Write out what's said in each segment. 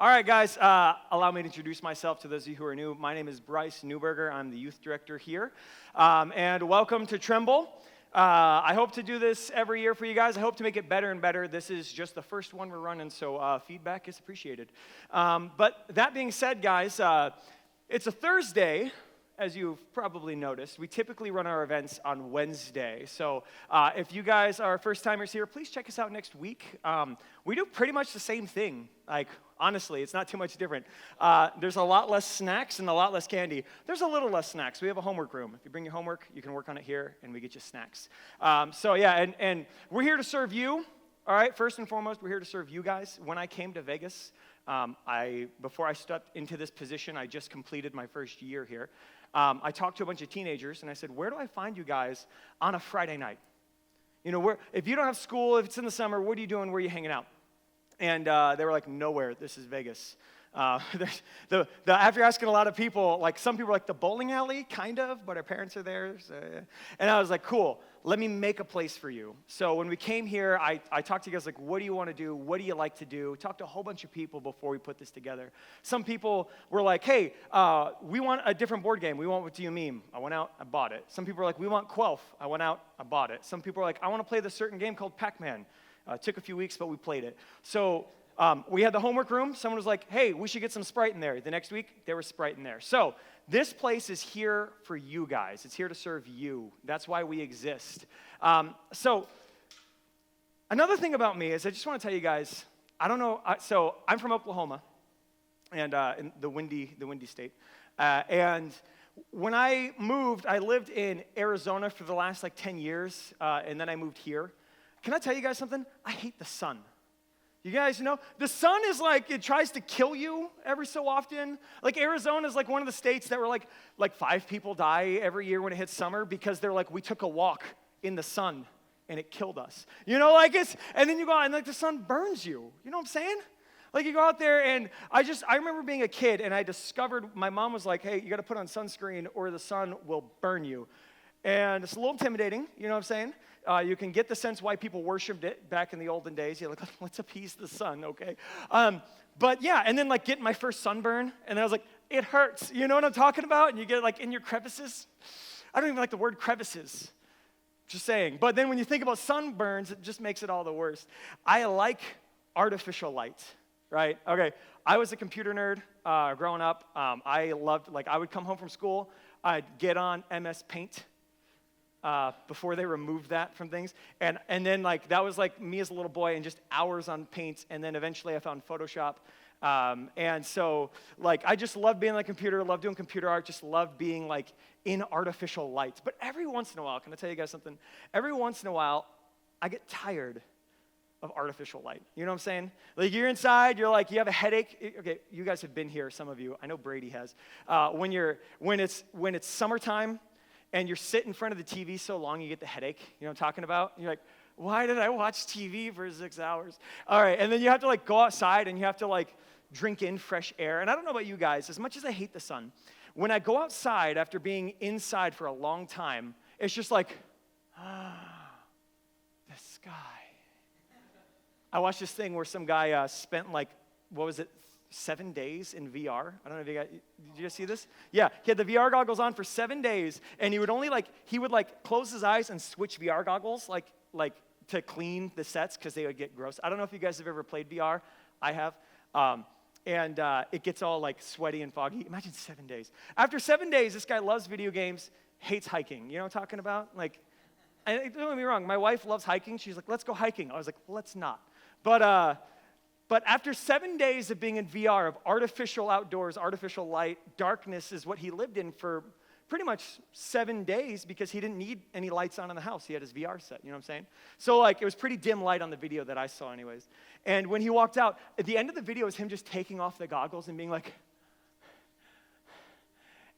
All right, guys, allow me to introduce myself to those of you who are new. My name is Bryce Newberger. I'm the youth director here. And welcome to Tremble. I hope to do this every year for you guys. I hope to make it better and better. This is just the first one we're running, so feedback is appreciated. But that being said, guys, it's a Thursday. As you've probably noticed, we typically run our events on Wednesday. So if you guys are first-timers here, please check us out next week. We do pretty much the same thing. Like, honestly, it's not too much different. There's a lot less snacks and a lot less candy. There's a little less snacks. We have a homework room. If you bring your homework, you can work on it here, and we get you snacks. So yeah, and we're here to serve you. All right, first and foremost, we're here to serve you guys. When I came to Vegas, before I stepped into this position, I just completed my first year here. I talked to a bunch of teenagers, and I said, where do I find you guys on a Friday night? You know, if you don't have school, if it's in the summer, what are you doing? Where are you hanging out? And they were like, nowhere. This is Vegas. After asking a lot of people, like some people are like, the bowling alley, kind of, but our parents are there. So, yeah. And I was like, cool, let me make a place for you. So when we came here, I talked to you guys like, what do you want to do? What do you like to do? Talked to a whole bunch of people before we put this together. Some people were like, hey, we want a different board game. We want What Do You Meme? I went out, I bought it. Some people were like, we want Quelf. I went out, I bought it. Some people were like, I want to play this certain game called Pac-Man. It took a few weeks, but we played it. So we had the homework room. Someone was like, hey, we should get some Sprite in there. The next week, there was Sprite in there. So this place is here for you guys. It's here to serve you. That's why we exist. So another thing about me is I just want to tell you guys, I don't know, so I'm from Oklahoma, and in the windy state. And when I moved, I lived in Arizona for the last 10 years, and then I moved here. Can I tell you guys something? I hate the sun. You guys know, the sun is it tries to kill you every so often. Like Arizona is one of the states that were like 5 people die every year when it hits summer because they're we took a walk in the sun and it killed us. You know, and then you go out and the sun burns you. You know what I'm saying? You go out there and I remember being a kid and I discovered, my mom was like, hey, you got to put on sunscreen or the sun will burn you. And it's a little intimidating, you know what I'm saying? You can get the sense why people worshipped it back in the olden days. You're like, let's appease the sun, okay? But yeah, and then getting my first sunburn, and I was like, it hurts. You know what I'm talking about? And you get in your crevices. I don't even like the word crevices. Just saying. But then when you think about sunburns, it just makes it all the worse. I like artificial light, right? Okay, I was a computer nerd growing up. I loved, I would come home from school, I'd get on MS Paint. Before they removed that from things. And then that was me as a little boy and just hours on paint. And then eventually I found Photoshop. And so I just love being on the computer, love doing computer art, just love being in artificial lights. But every once in a while, can I tell you guys something? Every once in a while, I get tired of artificial light. You know what I'm saying? You're inside, you're you have a headache. Okay, you guys have been here, some of you. I know Brady has. When it's summertime, and you're sitting in front of the TV so long you get the headache, you know what I'm talking about? And you're like, why did I watch TV for 6 hours? All right, and then you have to go outside and you have to drink in fresh air. And I don't know about you guys, as much as I hate the sun, when I go outside after being inside for a long time, it's just the sky. I watched this thing where some guy spent 7 days in VR. I don't know if did you guys see this? Yeah, he had the VR goggles on for 7 days, and he would only close his eyes and switch VR goggles to clean the sets because they would get gross. I don't know if you guys have ever played VR. I have. And it gets all sweaty and foggy. Imagine 7 days. After 7 days, this guy loves video games, hates hiking. You know what I'm talking about? And don't get me wrong, my wife loves hiking. She's like, let's go hiking. I was like, let's not. But after 7 days of being in VR, of artificial outdoors, artificial light, darkness is what he lived in for pretty much 7 days because he didn't need any lights on in the house. He had his VR set, you know what I'm saying? So it was pretty dim light on the video that I saw anyways. And when he walked out, at the end of the video is him just taking off the goggles and being like,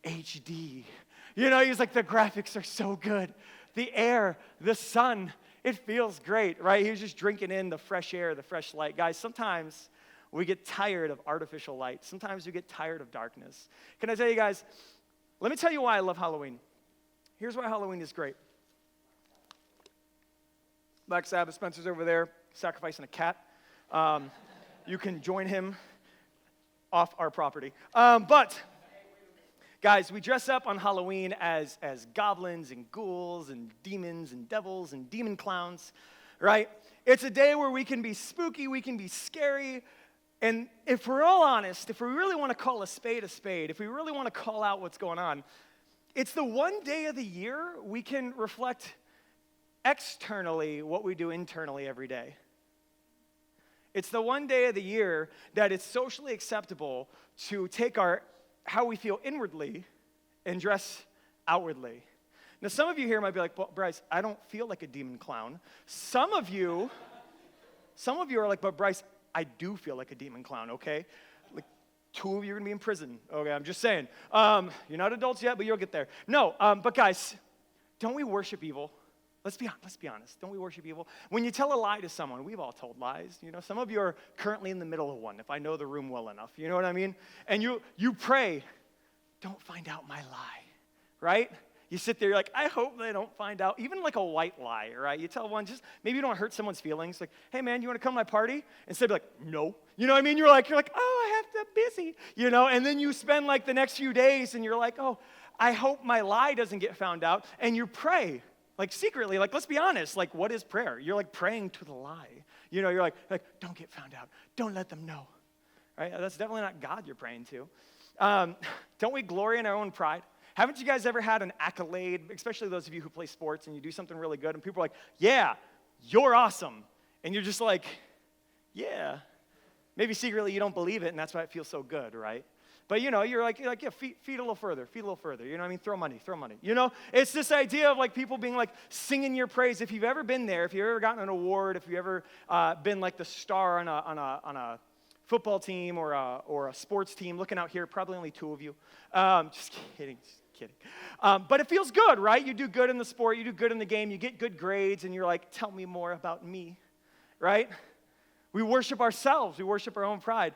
HD. You know, he's like, the graphics are so good. The air, the sun, it feels great, right? He was just drinking in the fresh air, the fresh light. Guys, sometimes we get tired of artificial light. Sometimes we get tired of darkness. Can I tell you guys, let me tell you why I love Halloween. Here's why Halloween is great. Black Sabbath, Spencer's over there, sacrificing a cat. You can join him off our property. But guys, we dress up on Halloween as goblins and ghouls and demons and devils and demon clowns, right? It's a day where we can be spooky, we can be scary, and if we're all honest, if we really want to call a spade, if we really want to call out what's going on, it's the one day of the year we can reflect externally what we do internally every day. It's the one day of the year that it's socially acceptable to take how we feel inwardly and dress outwardly. Now, some of you here might be like, well, Bryce, I don't feel like a demon clown. Some of you are like, but Bryce, I do feel like a demon clown, okay? Like, 2 of you are going to be in prison. Okay, I'm just saying. You're not adults yet, but you'll get there. No, but guys, don't we worship evil? Let's be honest. Don't we worship evil? When you tell a lie to someone, we've all told lies. You know, some of you are currently in the middle of one, if I know the room well enough. You know what I mean? And you pray, don't find out my lie, right? You sit there, you're like, I hope they don't find out. Even like a white lie, right? You tell one, just maybe you don't hurt someone's feelings. Like, hey man, you want to come to my party? Instead of like, no. You know what I mean? You're like, oh, I have to busy. You know, and then you spend like the next few days and you're like, oh, I hope my lie doesn't get found out. And you pray, like secretly, like let's be honest, like what is prayer? You're like praying to the lie. You know, you're like don't get found out. Don't let them know. Right? That's definitely not God you're praying to. Don't we glory in our own pride? Haven't you guys ever had an accolade, especially those of you who play sports and you do something really good and people are like, yeah, you're awesome. And you're just like, yeah. Maybe secretly you don't believe it and that's why it feels so good, right? But you know, you're like, yeah, feed a little further. You know what I mean? Throw money. You know, it's this idea of like people being like singing your praise. If you've ever been there, if you've ever gotten an award, if you've ever been like the star on a football team or a sports team, looking out here, probably only 2 of you. Just kidding. But it feels good, right? You do good in the sport, you do good in the game, you get good grades, and you're like, tell me more about me, right? We worship ourselves. We worship our own pride.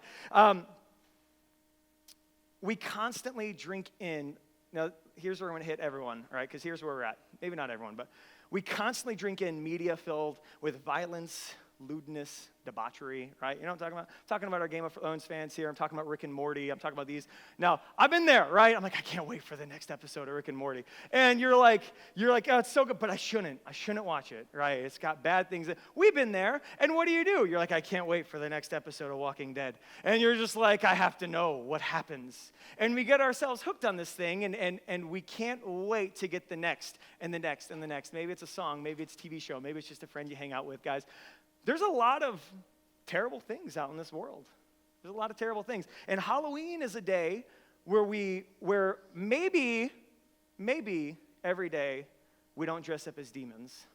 We constantly drink in. Now, here's where I'm going to hit everyone, right? Because here's where we're at. Maybe not everyone, but we constantly drink in media filled with violence, lewdness, debauchery, right? You know what I'm talking about? I'm talking about our Game of Thrones fans here. I'm talking about Rick and Morty. I'm talking about these. Now, I've been there, right? I'm like, I can't wait for the next episode of Rick and Morty. And you're like, oh, it's so good, but I shouldn't watch it, right? It's got bad things. We've been there, and what do? You're like, I can't wait for the next episode of Walking Dead. And you're just like, I have to know what happens. And we get ourselves hooked on this thing, and we can't wait to get the next, and the next, and the next. Maybe it's a song, maybe it's a TV show, maybe it's just a friend you hang out with, guys. There's a lot of terrible things out in this world. There's a lot of terrible things. And Halloween is a day where maybe every day we don't dress up as demons.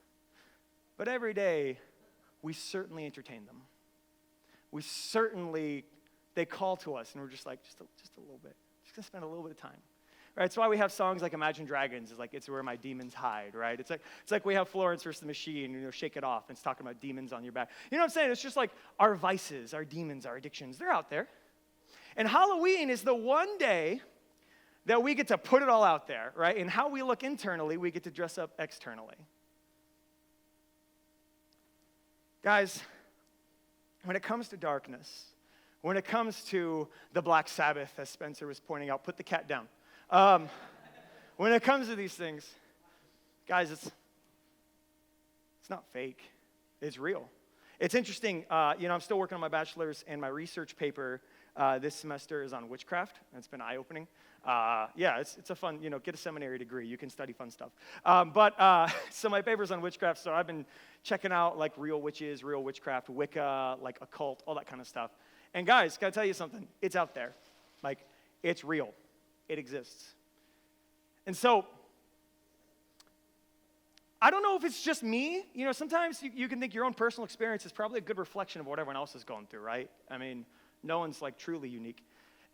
But every day we certainly entertain them. They call to us and we're just like, just a little bit. Just gonna spend a little bit of time. Right, it's why we have songs like Imagine Dragons. It's like, it's where my demons hide, right? It's like we have Florence versus the Machine, you know, Shake It Off, and it's talking about demons on your back. You know what I'm saying? It's just like our vices, our demons, our addictions, they're out there. And Halloween is the one day that we get to put it all out there, right? And how we look internally, we get to dress up externally. Guys, when it comes to darkness, when it comes to the Black Sabbath, as Spencer was pointing out, put the cat down. When it comes to these things, guys, it's not fake. It's real. It's interesting. I'm still working on my bachelor's, and my research paper this semester is on witchcraft. And it's been eye-opening. It's a fun, get a seminary degree. You can study fun stuff. So my paper's on witchcraft, so I've been checking out, like, real witches, real witchcraft, Wicca, like, occult, all that kind of stuff. And guys, gotta tell you something. It's out there. Like, it's real. It exists. And so, I don't know if it's just me. You know, sometimes you can think your own personal experience is probably a good reflection of what everyone else is going through, right? I mean, no one's, like, truly unique.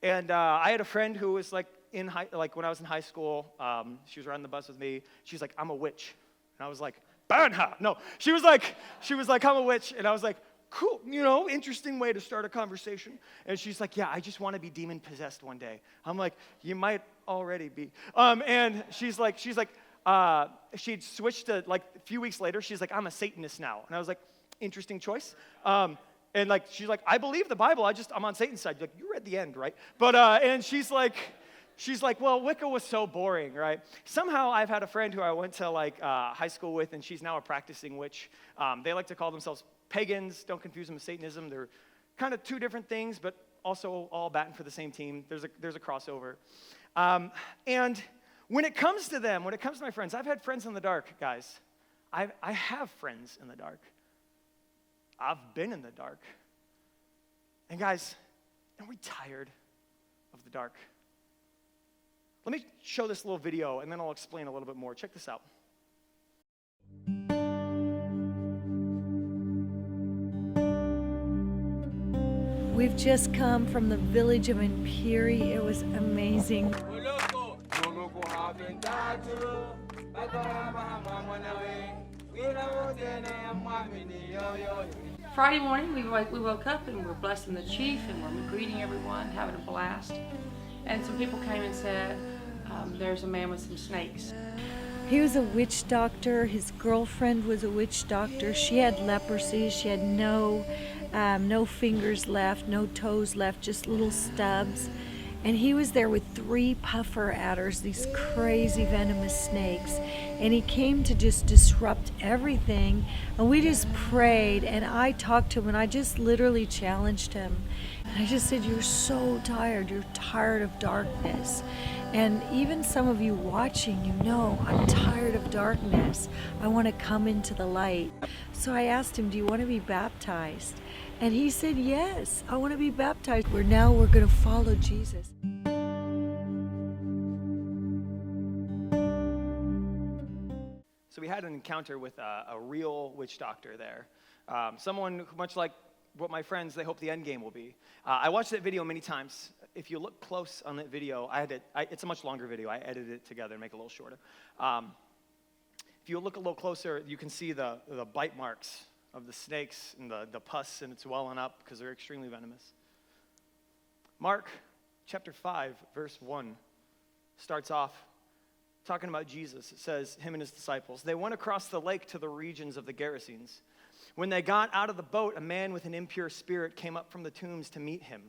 And I had a friend who was, like, when I was in high school, she was riding the bus with me. She's like, I'm a witch. And I was like, burn her. No, she was like, I'm a witch. And I was like, cool, interesting way to start a conversation. And she's like, yeah, I just want to be demon-possessed one day. I'm like, you might already be. And she'd switched to, like, a few weeks later, she's like, I'm a Satanist now. And I was like, interesting choice. And like, she's like, I believe the Bible. I'm on Satan's side. Like, you read the end, right? But, and she's like, well, Wicca was so boring, right? Somehow I've had a friend who I went to like high school with, and she's now a practicing witch. They like to call themselves pagans. Don't confuse them with Satanism. They're kind of two different things, but also all batting for the same team. There's a crossover. And when it comes to them, when it comes to my friends, I've had friends in the dark, guys. I have friends in the dark. I've been in the dark. And guys, aren't we tired of the dark? Let me show this little video, and then I'll explain a little bit more. Check this out. We've just come from the village of Imperi. It was amazing. Friday morning, we woke up and we're blessing the chief and we're greeting everyone, having a blast. And some people came and said, there's a man with some snakes. He was a witch doctor. His girlfriend was a witch doctor. She had leprosy. She had no fingers left, no toes left, just little stubs. And he was there with 3 puffer adders, these crazy venomous snakes. And he came to just disrupt everything. And we just prayed, and I talked to him, and I just literally challenged him. And I just said, you're so tired. You're tired of darkness. And even some of you watching, you know, I'm tired of darkness. I want to come into the light. So I asked him, do you want to be baptized? And he said, yes, I want to be baptized. We're going to follow Jesus. So we had an encounter with a real witch doctor there. Someone who, much like what my friends, they hope the end game will be. I watched that video many times. If you look close on that video, it's a much longer video. I edited it together and make it a little shorter. If you look a little closer, you can see the bite marks of the snakes and the pus, and it's welling up because they're extremely venomous. Mark chapter 5, verse 1 starts off talking about Jesus. It says, him and his disciples, they went across the lake to the regions of the Gerasenes. When they got out of the boat, a man with an impure spirit came up from the tombs to meet him.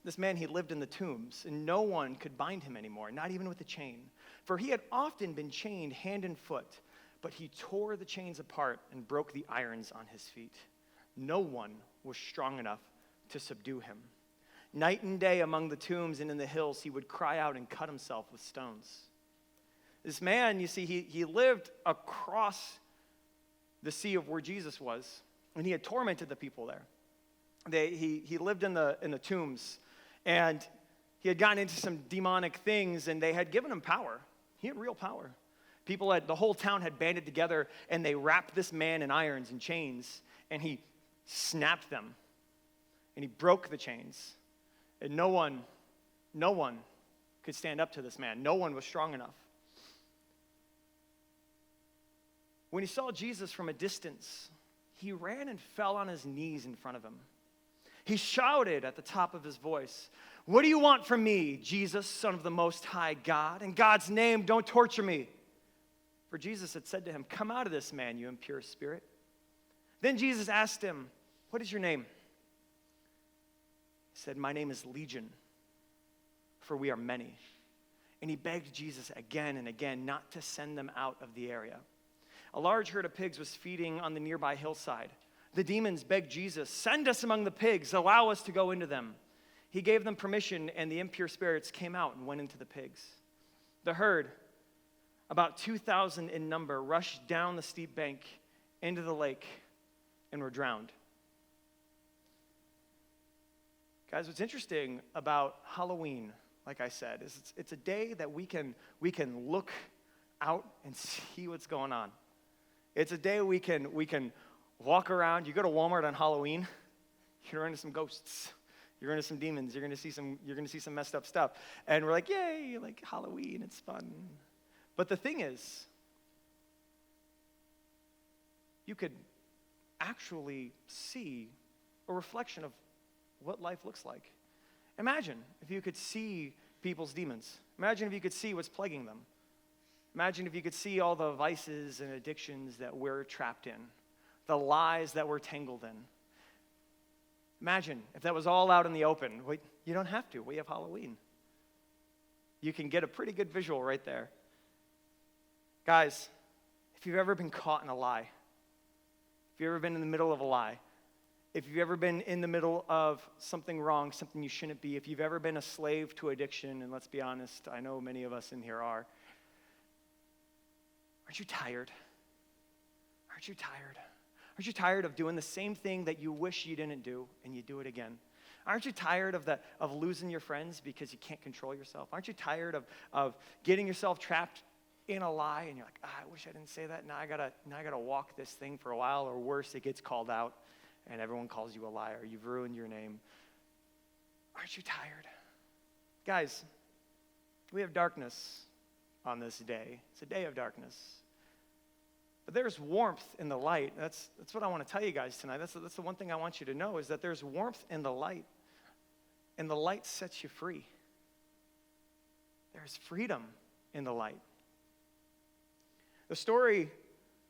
This man, he lived in the tombs, and no one could bind him anymore, not even with a chain. For he had often been chained hand and foot, but he tore the chains apart and broke the irons on his feet. No one was strong enough to subdue him. Night and day among the tombs and in the hills, he would cry out and cut himself with stones. This man, you see, he lived across the sea of where Jesus was, and he had tormented the people there. He lived in the tombs, and he had gotten into some demonic things, and they had given him power. He had real power. The whole town had banded together, and they wrapped this man in irons and chains, and he snapped them, and he broke the chains. And no one could stand up to this man. No one was strong enough. When he saw Jesus from a distance, he ran and fell on his knees in front of him. He shouted at the top of his voice, "What do you want from me, Jesus, Son of the Most High God? In God's name, don't torture me." For Jesus had said to him, "Come out of this man, you impure spirit." Then Jesus asked him, "What is your name?" He said, "My name is Legion, for we are many." And he begged Jesus again and again not to send them out of the area. A large herd of pigs was feeding on the nearby hillside. The demons begged Jesus, "Send us among the pigs, allow us to go into them." He gave them permission, and the impure spirits came out and went into the pigs. The herd, about 2,000 in number, rushed down the steep bank into the lake and were drowned. Guys, what's interesting about Halloween, like I said, is it's a day that we can look out and see what's going on. It's a day we can walk around. You go to Walmart on Halloween, you're into some ghosts, you're into some demons, you're gonna see some messed up stuff, and we're like, yay, like Halloween, it's fun. But the thing is, you could actually see a reflection of what life looks like. Imagine if you could see people's demons. Imagine if you could see what's plaguing them. Imagine if you could see all the vices and addictions that we're trapped in, the lies that we're tangled in. Imagine if that was all out in the open. Well, you don't have to. We have Halloween. You can get a pretty good visual right there. Guys, if you've ever been caught in a lie, if you've ever been in the middle of a lie, if you've ever been in the middle of something wrong, something you shouldn't be, if you've ever been a slave to addiction, and let's be honest, I know many of us in here are, aren't you tired? Aren't you tired? Aren't you tired of doing the same thing that you wish you didn't do, and you do it again? Aren't you tired of losing your friends because you can't control yourself? Aren't you tired of getting yourself trapped in a lie, and you're like, I wish I didn't say that. Now I gotta walk this thing for a while, or worse, it gets called out, and everyone calls you a liar. You've ruined your name. Aren't you tired? Guys, we have darkness on this day. It's a day of darkness. But there's warmth in the light. That's what I want to tell you guys tonight. That's the one thing I want you to know, is that there's warmth in the light, and the light sets you free. There's freedom in the light. The story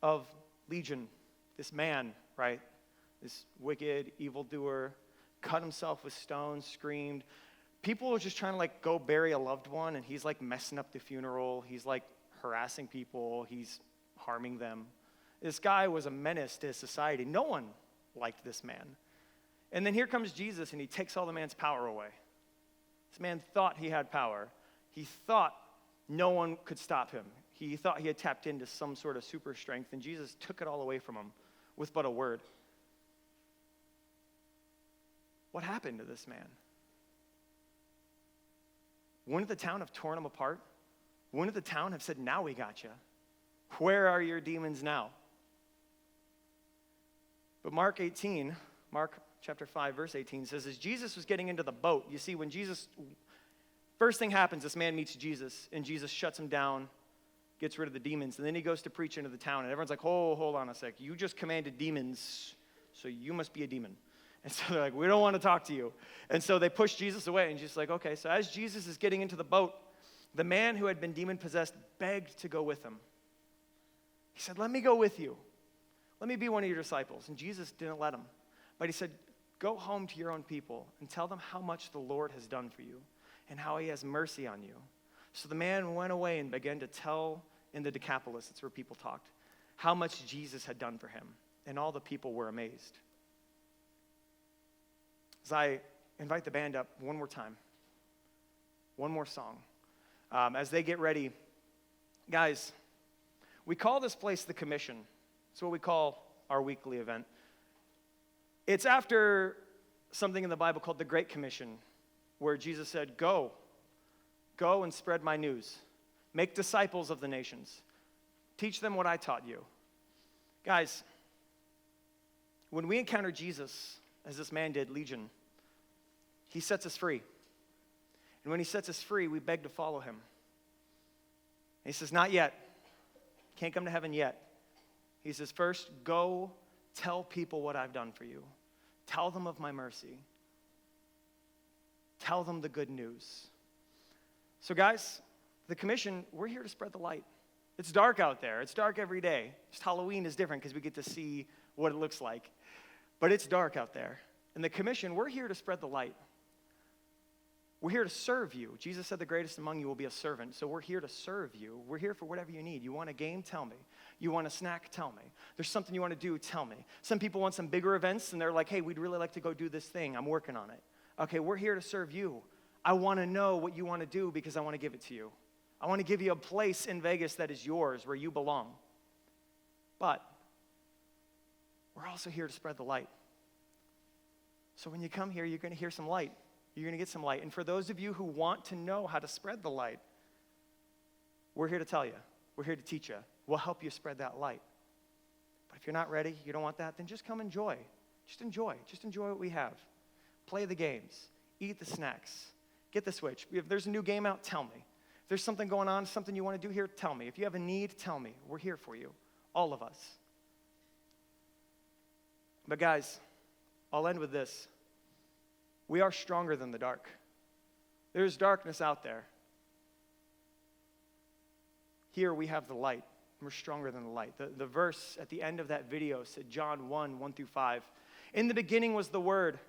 of Legion, this man, right, this wicked evildoer, cut himself with stones, screamed. People were just trying to go bury a loved one, and he's messing up the funeral. He's harassing people. He's harming them. This guy was a menace to his society. No one liked this man. And then here comes Jesus, and he takes all the man's power away. This man thought he had power. He thought no one could stop him. He thought he had tapped into some sort of super strength, and Jesus took it all away from him with but a word. What happened to this man? Wouldn't the town have torn him apart? Wouldn't the town have said, now we got you? Where are your demons now? But Mark chapter 5, verse 18 says, as Jesus was getting into the boat, you see, when first thing happens, this man meets Jesus, and Jesus shuts him down, gets rid of the demons, and then he goes to preach into the town, and everyone's like, oh, hold on a sec, you just commanded demons, so you must be a demon. And so they're like, we don't want to talk to you. And so they push Jesus away, and Jesus like, okay. So as Jesus is getting into the boat, the man who had been demon-possessed begged to go with him. He said, let me go with you. Let me be one of your disciples. And Jesus didn't let him. But he said, go home to your own people and tell them how much the Lord has done for you and how he has mercy on you. So the man went away and began to tell in the Decapolis, that's where people talked, how much Jesus had done for him. And all the people were amazed. As I invite the band up one more time, one more song. As they get ready, guys, we call this place the Commission. It's what we call our weekly event. It's after something in the Bible called the Great Commission, where Jesus said, go and spread my news. Make disciples of the nations. Teach them what I taught you. Guys, when we encounter Jesus, as this man did, Legion, he sets us free. And when he sets us free, we beg to follow him. And he says, not yet. Can't come to heaven yet. He says, first, go tell people what I've done for you. Tell them of my mercy. Tell them the good news. So guys, the commission, we're here to spread the light. It's dark out there. It's dark every day. Just Halloween is different because we get to see what it looks like. But it's dark out there. And the commission, we're here to spread the light. We're here to serve you. Jesus said the greatest among you will be a servant. So we're here to serve you. We're here for whatever you need. You want a game? Tell me. You want a snack? Tell me. There's something you want to do? Tell me. Some people want some bigger events, and they're like, hey, we'd really like to go do this thing. I'm working on it. Okay, we're here to serve you. I want to know what you want to do because I want to give it to you. I want to give you a place in Vegas that is yours, where you belong. But we're also here to spread the light. So when you come here, you're going to hear some light. You're going to get some light. And for those of you who want to know how to spread the light, we're here to tell you. We're here to teach you. We'll help you spread that light. But if you're not ready, you don't want that, then just come enjoy. Just enjoy. Just enjoy what we have. Play the games. Eat the snacks. Get the Switch. If there's a new game out, tell me. If there's something going on, something you want to do here, tell me. If you have a need, tell me. We're here for you. All of us. But guys, I'll end with this. We are stronger than the dark. There's darkness out there. Here we have the light. We're stronger than the light. The verse at the end of that video said, John 1:1-5. In the beginning was the Word,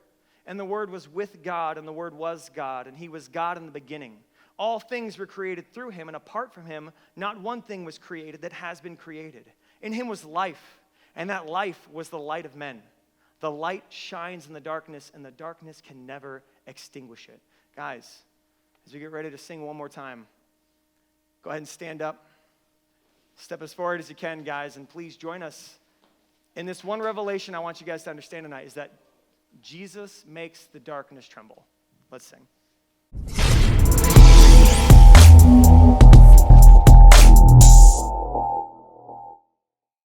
and the Word was with God, and the Word was God, and he was God in the beginning. All things were created through him, and apart from him, not one thing was created that has been created. In him was life, and that life was the light of men. The light shines in the darkness, and the darkness can never extinguish it. Guys, as we get ready to sing one more time, go ahead and stand up. Step as forward as you can, guys, and please join us in this one revelation I want you guys to understand tonight is that Jesus makes the darkness tremble. Let's sing.